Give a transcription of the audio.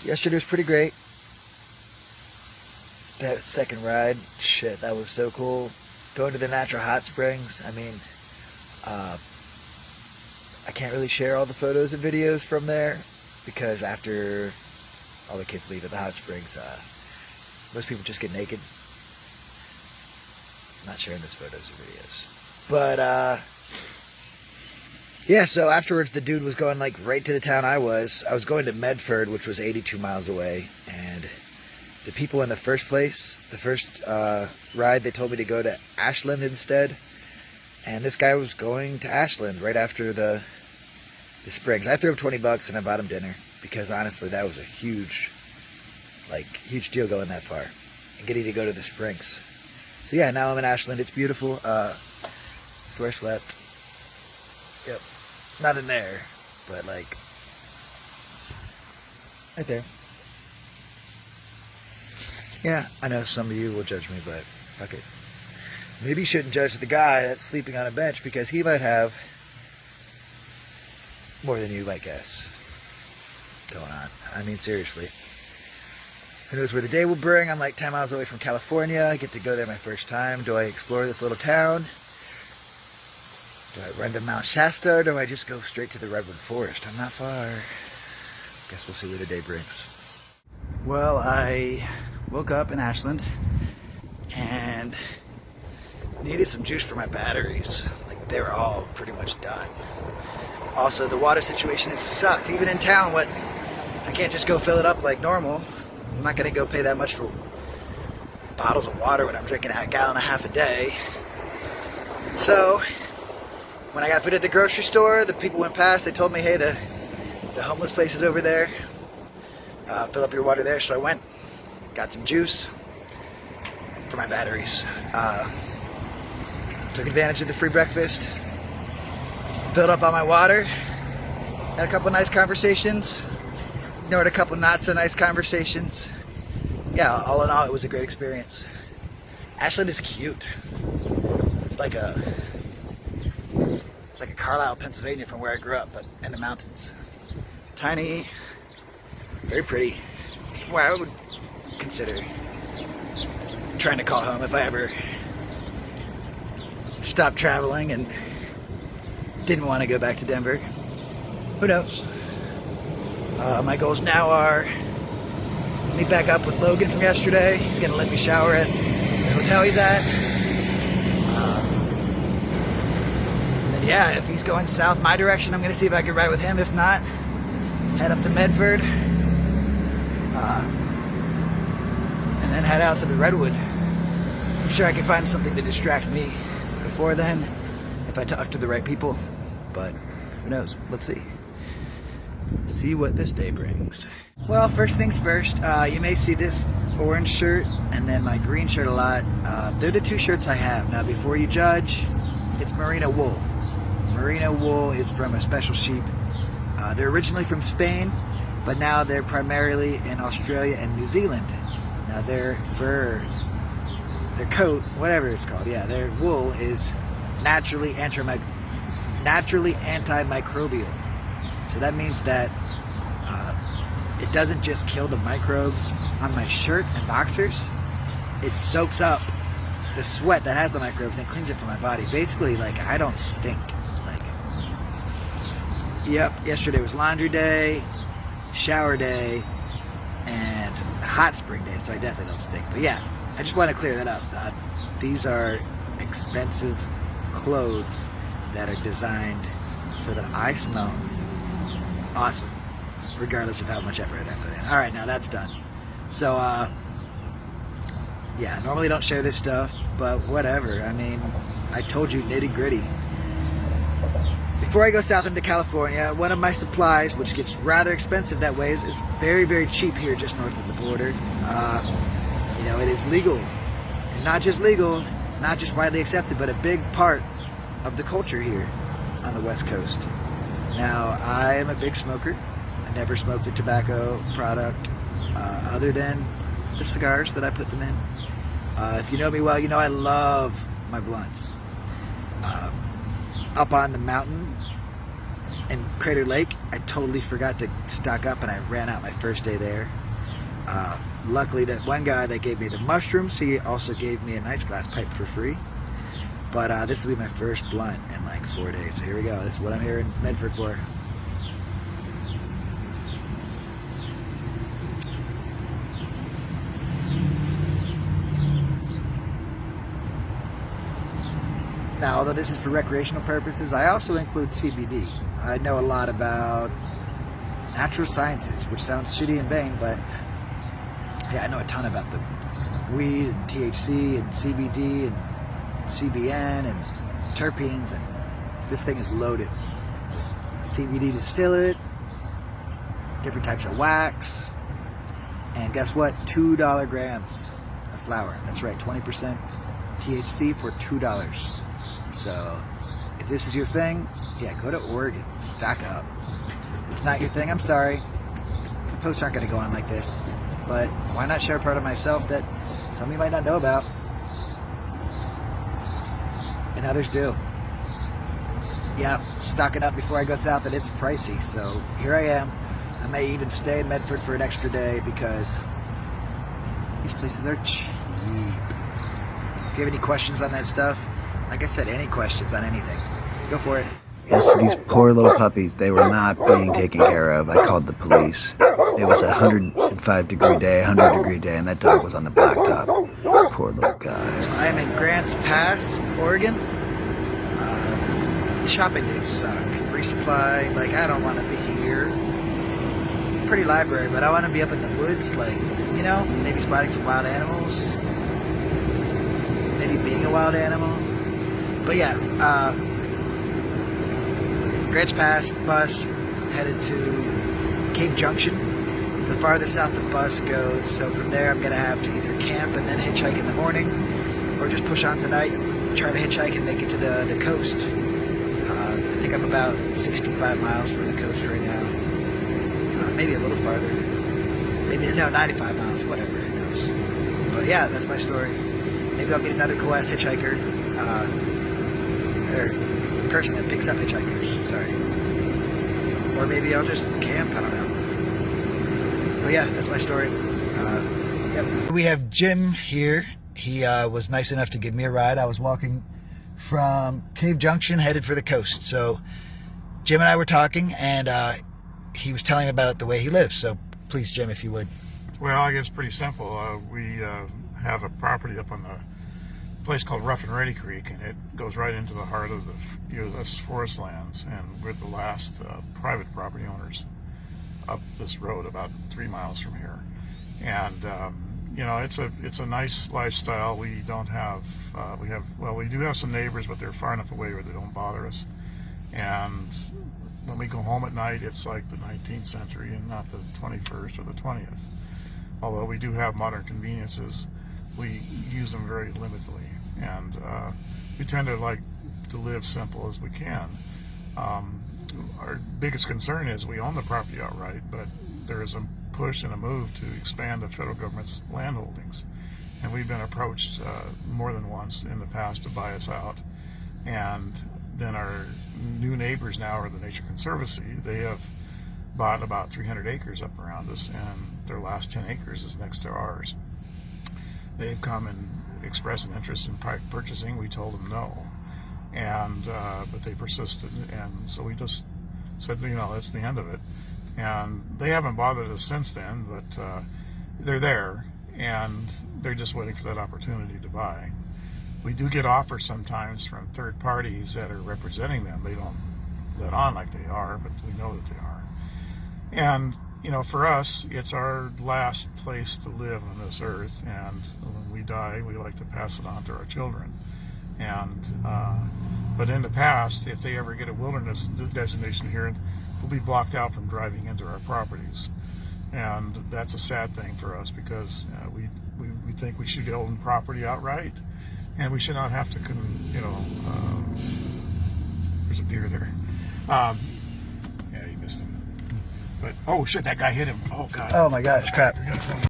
So yesterday was pretty great. That second ride, shit, that was so cool. Going to the natural hot springs. I mean, I can't really share all the photos and videos from there because after all the kids leave at the hot springs, most people just get naked. I'm not sharing those photos or videos. But, yeah, so afterwards the dude was going like right to the town I was. I was going to Medford, which was 82 miles away, and the people in the first place, the first ride, they told me to go to Ashland instead. And this guy was going to Ashland right after the springs. I threw him $20 and I bought him dinner because honestly that was a huge deal going that far and getting to go to the springs. So yeah, now I'm in Ashland. It's beautiful. That's where I slept. Yep. Not in there, but like right there. Yeah, I know some of you will judge me, but fuck it. Maybe you shouldn't judge the guy that's sleeping on a bench because he might have more than you might guess going on. I mean, seriously. Who knows where the day will bring? I'm like 10 miles away from California. I get to go there my first time. Do I explore this little town? Do I run to Mount Shasta or do I just go straight to the Redwood Forest? I'm not far. Guess we'll see where the day brings. Well, I woke up in Ashland and needed some juice for my batteries. Like, they were all pretty much done. Also, the water situation has sucked. Even in town, I can't just go fill it up like normal. I'm not gonna go pay that much for bottles of water when I'm drinking a gallon and a half a day. So, when I got food at the grocery store, the people went past, they told me, hey, the homeless place is over there. Fill up your water there. So I went, got some juice for my batteries. Took advantage of the free breakfast, filled up on my water, had a couple nice conversations, ignored a couple not so nice conversations. Yeah, all in all, it was a great experience. Ashland is cute. It's like a Carlisle, Pennsylvania from where I grew up, but in the mountains. Tiny, very pretty. Somewhere I would consider trying to call home if I ever stopped traveling and didn't want to go back to Denver. Who knows? My goals now are meet back up with Logan from yesterday. He's going to let me shower at the hotel he's at. And yeah, if he's going south my direction, I'm going to see if I can ride with him. If not, head up to Medford. And then head out to the Redwood. I'm sure I can find something to distract me before then if I talk to the right people, but who knows? Let's see what this day brings. Well, first things first, you may see this orange shirt and then my green shirt a lot. They're the two shirts I have. Now before you judge, it's merino wool. Merino wool is from a special sheep. They're originally from Spain, but now they're primarily in Australia and New Zealand. Now their fur, their coat, whatever it's called, yeah, their wool is naturally antimicrobial. So that means that it doesn't just kill the microbes on my shirt and boxers. It soaks up the sweat that has the microbes and cleans it from my body. Basically, like, I don't stink. Like, yep, yesterday was laundry day, shower day, and hot spring day, so I definitely don't stink. But yeah, I just want to clear that up. These are expensive clothes that are designed so that I smell awesome, regardless of how much effort I put in. All right, now that's done. So, yeah, I normally don't share this stuff, but whatever. I mean, I told you nitty gritty. Before I go south into California, one of my supplies, which gets rather expensive that way, is very, very cheap here just north of the border. You know, it is legal. And not just legal, not just widely accepted, but a big part of the culture here on the West Coast. Now, I am a big smoker. I never smoked a tobacco product other than the cigars that I put them in. If you know me well, you know I love my blunts. Up on the mountain, in Crater Lake, I totally forgot to stock up and I ran out my first day there. Luckily, that one guy that gave me the mushrooms, he also gave me a nice glass pipe for free. But this will be my first blunt in like 4 days. So here we go. This is what I'm here in Medford for. Now, although this is for recreational purposes, I also include CBD. I know a lot about natural sciences, which sounds shitty and vain, but yeah, I know a ton about the weed and THC and CBD and CBN and terpenes, and this thing is loaded. CBD distillate, different types of wax, and guess what? $2 grams of flower. That's right, 20% THC for $2. So if this is your thing, yeah, go to Oregon, stock up. If it's not your thing, I'm sorry. The posts aren't going to go on like this, but why not share a part of myself that some of you might not know about, and others do. Yeah, stocking up before I go south, and it's pricey, so here I am. I may even stay in Medford for an extra day because these places are cheap. If you have any questions on that stuff, like I said, any questions on anything, go for it. Yes, these poor little puppies, they were not being taken care of. I called the police. It was a 105-degree day, 100-degree day, and that dog was on the blacktop. Poor little guys. I am in Grants Pass, Oregon. Shopping days suck. Resupply, like I don't want to be here. Pretty library, but I want to be up in the woods, like, you know, maybe spotting some wild animals. Maybe being a wild animal. But yeah, Grants Pass, bus, headed to Cave Junction. It's the farthest south the bus goes, so from there I'm going to have to either camp and then hitchhike in the morning, or just push on tonight, try to hitchhike and make it to the coast. I think I'm about 65 miles from the coast right now. Maybe a little farther. Maybe, no, 95 miles, whatever, who knows. But yeah, that's my story. Maybe I'll meet another cool-ass hitchhiker, or person that picks up hitchhikers, sorry. Or maybe I'll just camp, I don't know. But yeah, that's my story. Yep. We have Jim here. He was nice enough to give me a ride. I was walking from Cave Junction, headed for the coast. So Jim and I were talking, and he was telling me about the way he lives. So please, Jim, if you would. Well, I guess it's pretty simple. We have a property up on the place called Rough and Ready Creek, and it goes right into the heart of the U.S. forest lands, and we're the last private property owners up this road about 3 miles from here. And you know, it's a nice lifestyle. We don't have we do have some neighbors, but they're far enough away where they don't bother us. And when we go home at night, it's like the 19th century and not the 21st or the 20th. Although we do have modern conveniences, we use them very limitedly, and we tend to like to live simple as we can. Our biggest concern is we own the property outright, but there is a push and a move to expand the federal government's land holdings, and we've been approached more than once in the past to buy us out. And then our new neighbors now are the Nature Conservancy. They have bought about 300 acres up around us, and their last 10 acres is next to ours. They've come and expressed an interest in purchasing. We told them no, and but they persisted, and so we just said, you know, that's the end of it. And they haven't bothered us since then, but they're there, and they're just waiting for that opportunity to buy. We do get offers sometimes from third parties that are representing them. They don't let on like they are, but we know that they are. And you know, for us, it's our last place to live on this earth, and when we die, we like to pass it on to our children. And but in the past, if they ever get a wilderness designation here, we'll be blocked out from driving into our properties, and that's a sad thing for us, because we think we should own property outright, and we should not have to, you know. There's a deer there. Yeah, you missed him. But oh shit, that guy hit him. Oh god. Oh my gosh, crap.